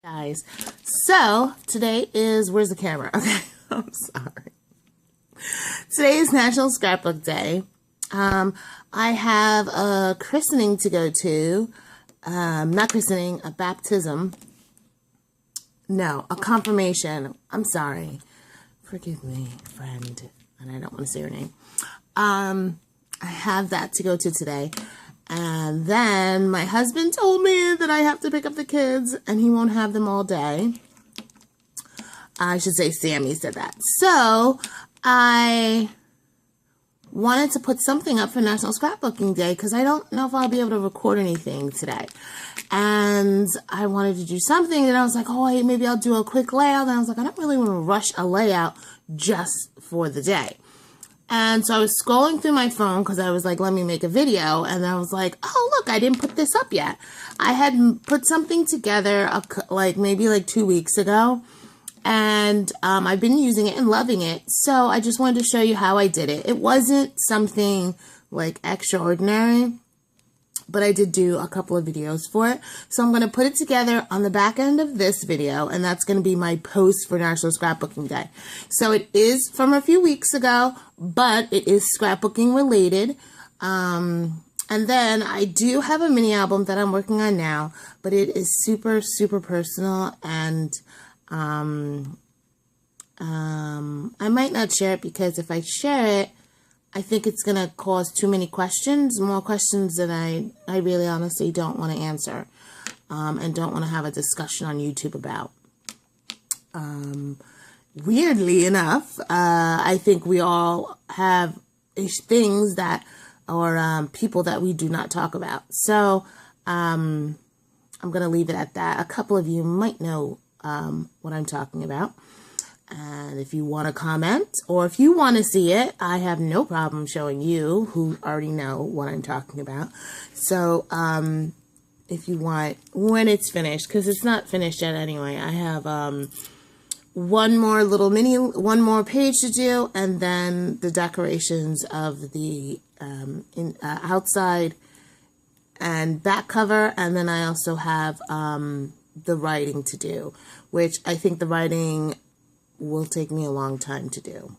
Guys, so today is, where's the camera? Okay, I'm sorry. Today is National Scrapbook Day. I have a christening to go to. Not christening, a baptism. No, a confirmation. I'm sorry. Forgive me, friend. And I don't want to say her name. I have that to go to today. And then my husband told me that I have to pick up the kids and he won't have them all day. I should say Sammy said that. So I wanted to put something up for National Scrapbooking Day because I don't know if I'll be able to record anything today. And I wanted to do something and I was like, oh, maybe I'll do a quick layout. And I was like, I don't really want to rush a layout just for the day. And so I was scrolling through my phone because I was like, let me make a video. And I was like, oh, look, I didn't put this up yet. I had put something together maybe 2 weeks ago. And I've been using it and loving it. So I just wanted to show you how I did it. It wasn't something like extraordinary, but I did do a couple of videos for it. So I'm going to put it together on the back end of this video, and that's going to be my post for National Scrapbooking Day. So it is from a few weeks ago, but it is scrapbooking related. And then I do have a mini album that I'm working on now, but it is super, super personal, and I might not share it because if I share it, I think it's going to cause too many questions, more questions than I really honestly don't want to answer, and don't want to have a discussion on YouTube about. Weirdly enough, I think we all have things that, or people that we do not talk about. So I'm going to leave it at that. A couple of you might know what I'm talking about. And if you want to comment or if you want to see it, I have no problem showing you who already know what I'm talking about. So if you want, when it's finished, because it's not finished yet anyway, I have one more page to do, and then the decorations of the outside and back cover, and then I also have the writing to do, which I think the writing will take me a long time to do.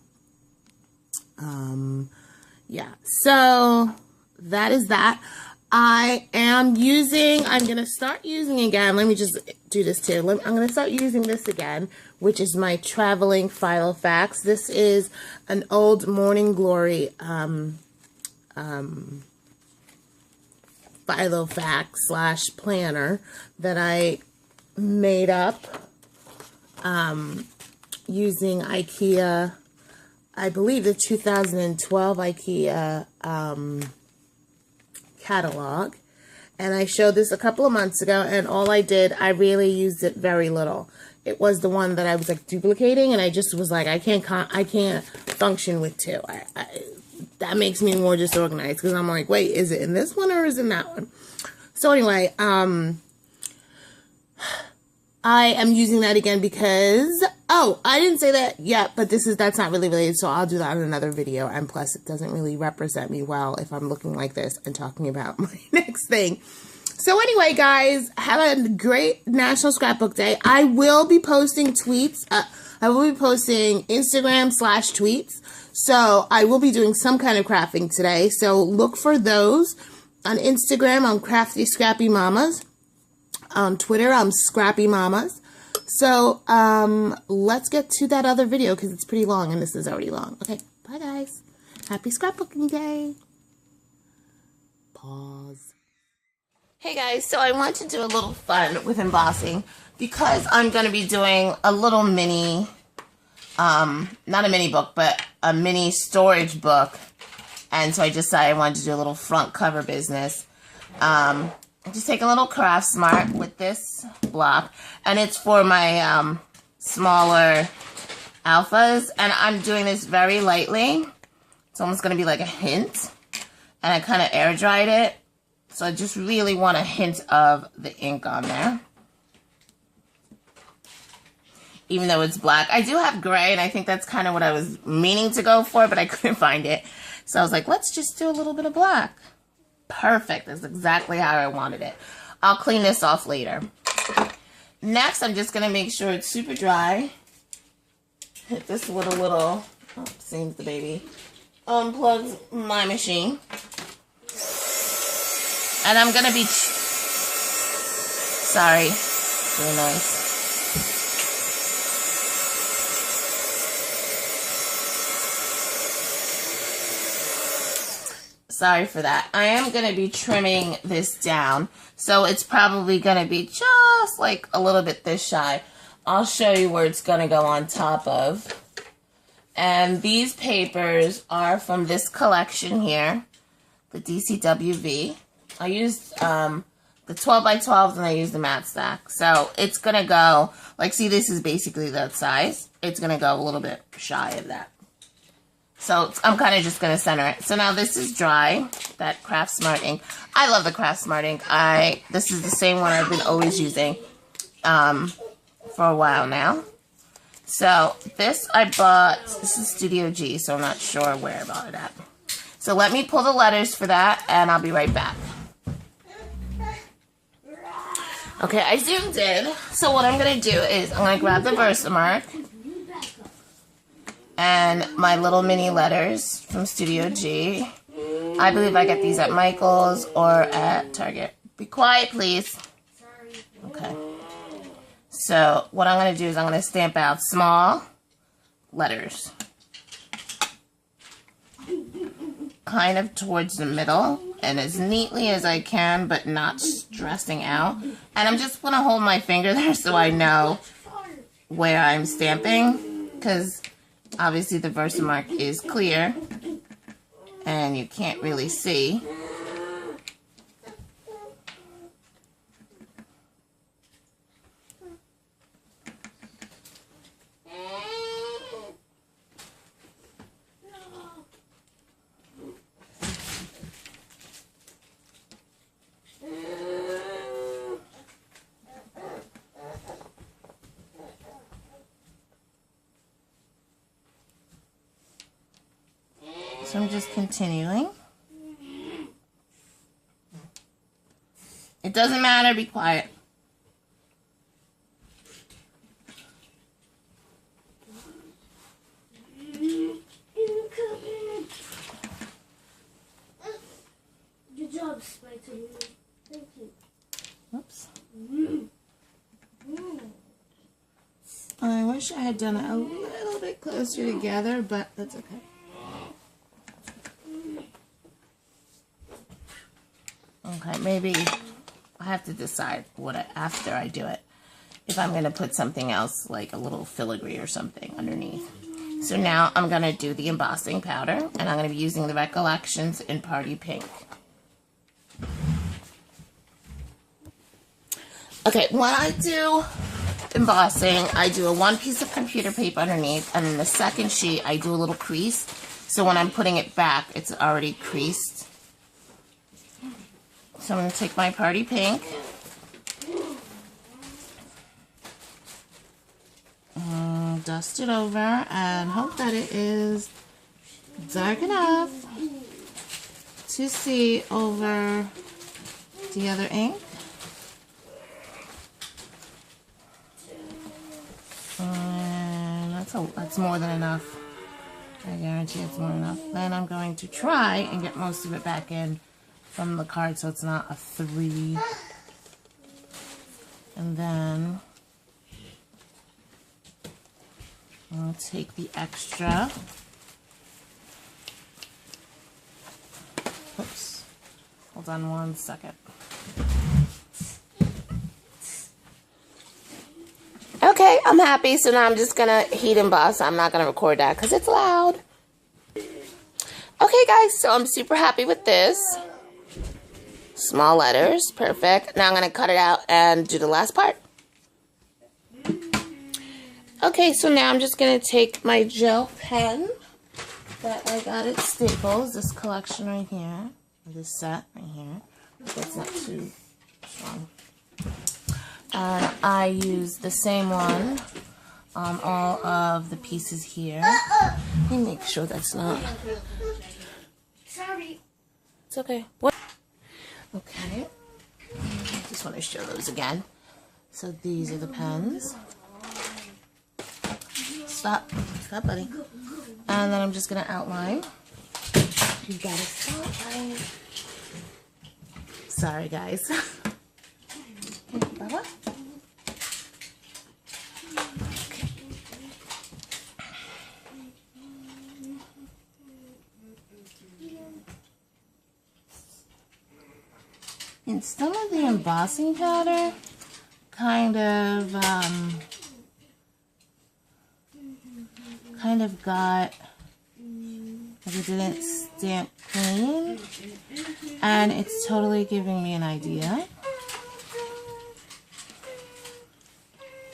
Yeah, so that is that. I'm going to start using again, let me just do this too. I'm going to start using this again, which is my traveling Filofax. This is an old Morning Glory Filofax / planner that I made up using IKEA, I believe the 2012 IKEA catalog. And I showed this a couple of months ago, and all I did, I really used it very little. It was the one that I was duplicating, and I just was like, I can't function with two. That makes me more disorganized because I'm like, wait, is it in this one or is it in that one? So anyway, I am using that again because, oh, I didn't say that yet, but that's not really related, so I'll do that in another video, and plus it doesn't really represent me well if I'm looking like this and talking about my next thing. So anyway, guys, have a great National Scrapbook Day. I will be posting tweets. I will be posting Instagram / tweets, so I will be doing some kind of crafting today, so look for those. On Instagram, I'm Crafty Scrappy Mamas. On Twitter, I'm Scrappy Mamas. So, let's get to that other video because it's pretty long and this is already long. Okay, bye guys. Happy Scrapbooking Day. Pause. Hey guys, so I want to do a little fun with embossing because I'm going to be doing a little mini, not a mini book, but a mini storage book. And so I decided I wanted to do a little front cover business. Just take a little Craft Smart with this block, and it's for my smaller alphas, and I'm doing this very lightly. It's almost going to be like a hint, and I kind of air dried it, so I just really want a hint of the ink on there. Even though it's black. I do have gray, and I think that's kind of what I was meaning to go for, but I couldn't find it. So I was like, let's just do a little bit of black. Perfect. That's exactly how I wanted it. I'll clean this off later. Next, I'm just going to make sure it's super dry. Hit this with a little, oh, seems the baby, unplugs my machine. And I'm going to be, sorry, really nice. Sorry for that. I am going to be trimming this down. So it's probably going to be just like a little bit this shy. I'll show you where it's going to go on top of. And these papers are from this collection here, the DCWV. I used the 12 by 12s and I used the matte stack. So it's going to go, like, see, this is basically that size. It's going to go a little bit shy of that. So I'm kind of just going to center it. So now this is dry, that Craft Smart ink. I love the Craft Smart ink. This is the same one I've been always using for a while now. So this I bought, this is Studio G, so I'm not sure where I bought it at. So let me pull the letters for that and I'll be right back. Okay, I zoomed in. So what I'm going to do is I'm going to grab the Versamark and my little mini letters from Studio G. I believe I get these at Michael's or at Target. Be quiet, please. Okay. So what I'm going to do is I'm going to stamp out small letters. Kind of towards the middle and as neatly as I can, but not stressing out. And I'm just going to hold my finger there so I know where I'm stamping, because obviously the Versamark is clear and you can't really see. So I'm just continuing. It doesn't matter, be quiet. Good job, Spider. Thank you. Oops. I wish I had done it a little bit closer together, but that's okay. Okay, maybe I have to decide after I do it, if I'm going to put something else, like a little filigree or something underneath. So now I'm going to do the embossing powder, and I'm going to be using the Recollections in Party Pink. Okay, when I do embossing, I do one piece of computer paper underneath, and then the second sheet, I do a little crease. So when I'm putting it back, it's already creased. So I'm going to take my Party Pink, dust it over, and hope that it is dark enough to see over the other ink. And that's more than enough. I guarantee it's more than enough. Then I'm going to try and get most of it back in from the card so it's not a 3. And then I'll take the extra. Oops. Hold on one second. Okay, I'm happy. So now I'm just going to heat emboss. I'm not going to record that because it's loud. Okay, guys, so I'm super happy with this. Small letters, perfect. Now I'm going to cut it out and do the last part. Okay, so now I'm just going to take my gel pen that I got at Staples, this collection right here, this set right here. So it's not too strong. And I use the same one on all of the pieces here. Let me make sure that's not... Sorry. It's okay. What? Okay. I just want to show those again. So these are the pens. Stop, buddy. And then I'm just gonna outline. You gotta stop, buddy. Sorry, guys. Baba? Okay. And some of the embossing powder kind of got, like it didn't stamp clean, and it's totally giving me an idea.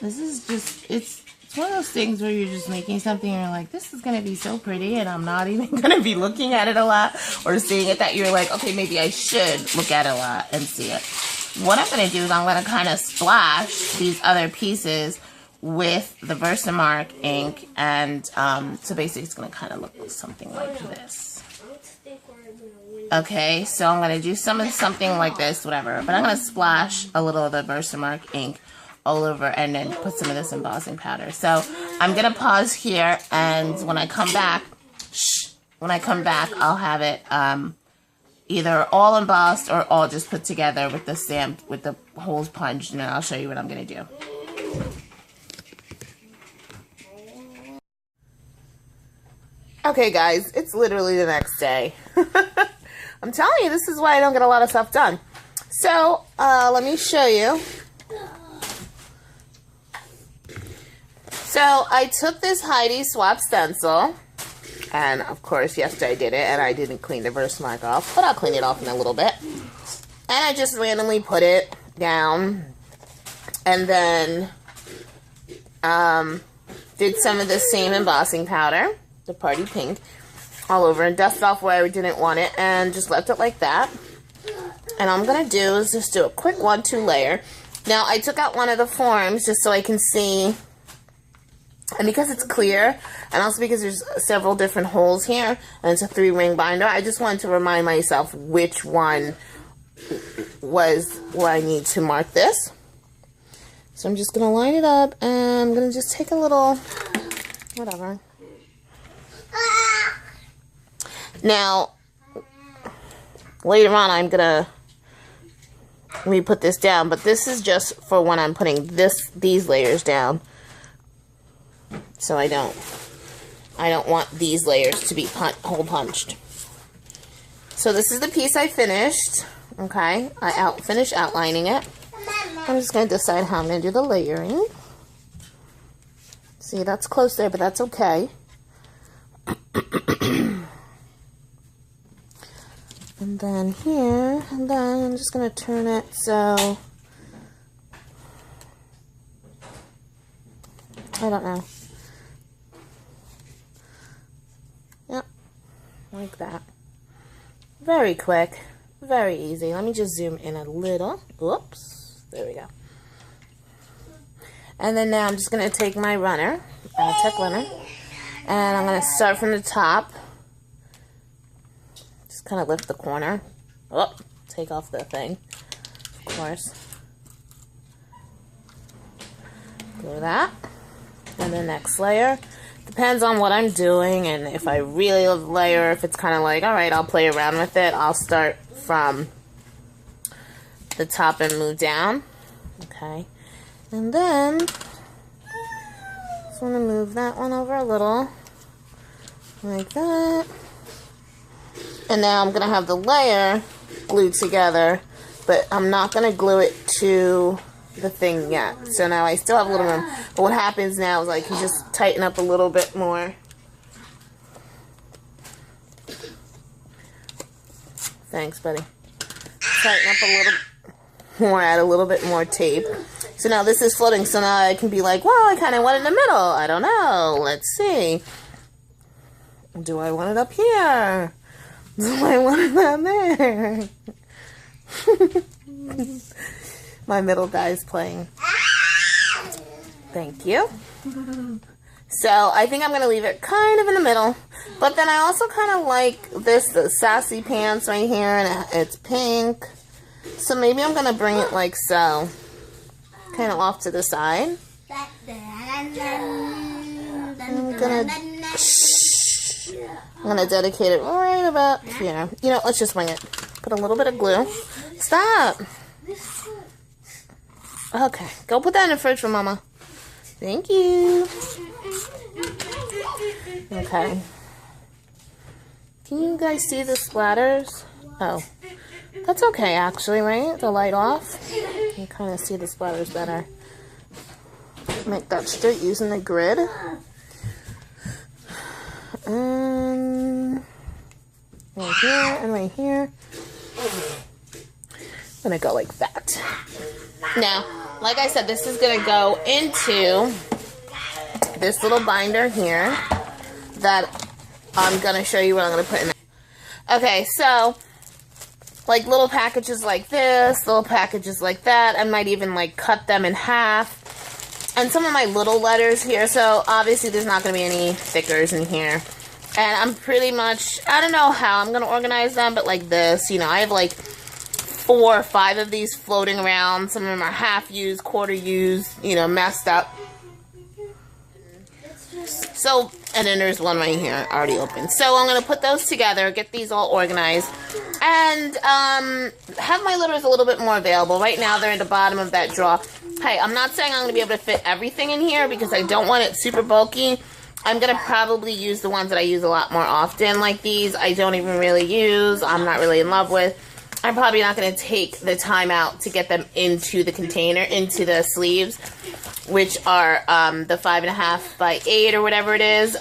This is just, it's one of those things where you're just making something and you're like, this is going to be so pretty, and I'm not even going to be looking at it a lot or seeing it, that you're like, okay, maybe I should look at it a lot and see it. What I'm going to do is I'm going to kind of splash these other pieces with the Versamark ink, and so basically it's going to kind of look something like this. Okay, so I'm going to do something like this, whatever, but I'm going to splash a little of the Versamark ink all over and then put some of this embossing powder. So I'm going to pause here, and when I come back, I'll have it either all embossed or all just put together with the stamp, with the holes punched, and then I'll show you what I'm going to do. Okay, guys, it's literally the next day. I'm telling you, this is why I don't get a lot of stuff done. So, let me show you. So, I took this Heidi Swapp stencil, and of course, yesterday I did it, and I didn't clean the Versamark off, but I'll clean it off in a little bit. And I just randomly put it down, and then, did some of the same embossing powder, the party pink, all over, and dusted off where I didn't want it, and just left it like that. And all I'm going to do is just do a quick 1-2 layer. Now, I took out one of the forms just so I can see, and because it's clear, and also because there's several different holes here, and it's a 3-ring binder, I just wanted to remind myself which one was where I need to mark this. So I'm just going to line it up, and I'm going to just take a little, whatever. Now, later on, I'm gonna re-put this down, but this is just for when I'm putting these layers down. So I don't want these layers to be hole punched. So this is the piece I finished. Okay, I finished outlining it. I'm just gonna decide how I'm gonna do the layering. See, that's close there, but that's okay. And then here, and then I'm just going to turn it so, I don't know. Yep, like that. Very quick, very easy. Let me just zoom in a little. Oops, there we go. And then now I'm just going to take my runner, Tech runner, and I'm going to start from the top. Just kind of lift the corner. Oh, take off the thing, of course. Do that. And the next layer. Depends on what I'm doing, and if I really love the layer, if it's kind of like, alright, I'll play around with it, I'll start from the top and move down. Okay. And then, just want to move that one over a little. Like that. And now I'm going to have the layer glued together, but I'm not going to glue it to the thing yet. So now I still have a little room. But what happens now is I can just tighten up a little bit more. Thanks, buddy. Tighten up a little more, add a little bit more tape. So now this is floating, so now I can be like, well, I kind of want it in the middle. I don't know. Let's see. Do I want it up here? Do I want it down there? My middle guy's playing. Thank you. So I think I'm going to leave it kind of in the middle. But then I also kind of like this, the sassy pants right here, and it's pink. So maybe I'm going to bring it like so. kind of off to the side. I'm gonna dedicate it right about here. You know, let's just wing it. Put a little bit of glue. Stop. Okay, go put that in the fridge for Mama. Thank you. Okay. Can you guys see the splatters? Oh, that's okay actually, right? The light off. You can kind of see the splatters better. Make that straight using the grid. Right here and right here. I'm gonna go like that. Now, like I said, this is gonna go into this little binder here that I'm gonna show you what I'm gonna put in there. Okay, so like little packages like this, little packages like that. I might even like cut them in half. And some of my little letters here, so obviously there's not going to be any stickers in here. And I'm pretty much, I don't know how I'm going to organize them, but like this, you know, I have like 4 or 5 of these floating around. Some of them are half used, quarter used, you know, messed up. So, and then there's one right here already open. So I'm going to put those together, get these all organized, and have my letters a little bit more available. Right now they're in the bottom of that drawer. Hey, I'm not saying I'm going to be able to fit everything in here because I don't want it super bulky. I'm going to probably use the ones that I use a lot more often, like these. I don't even really use. I'm not really in love with. I'm probably not going to take the time out to get them into the container, into the sleeves, which are the 5.5 by 8 or whatever it is.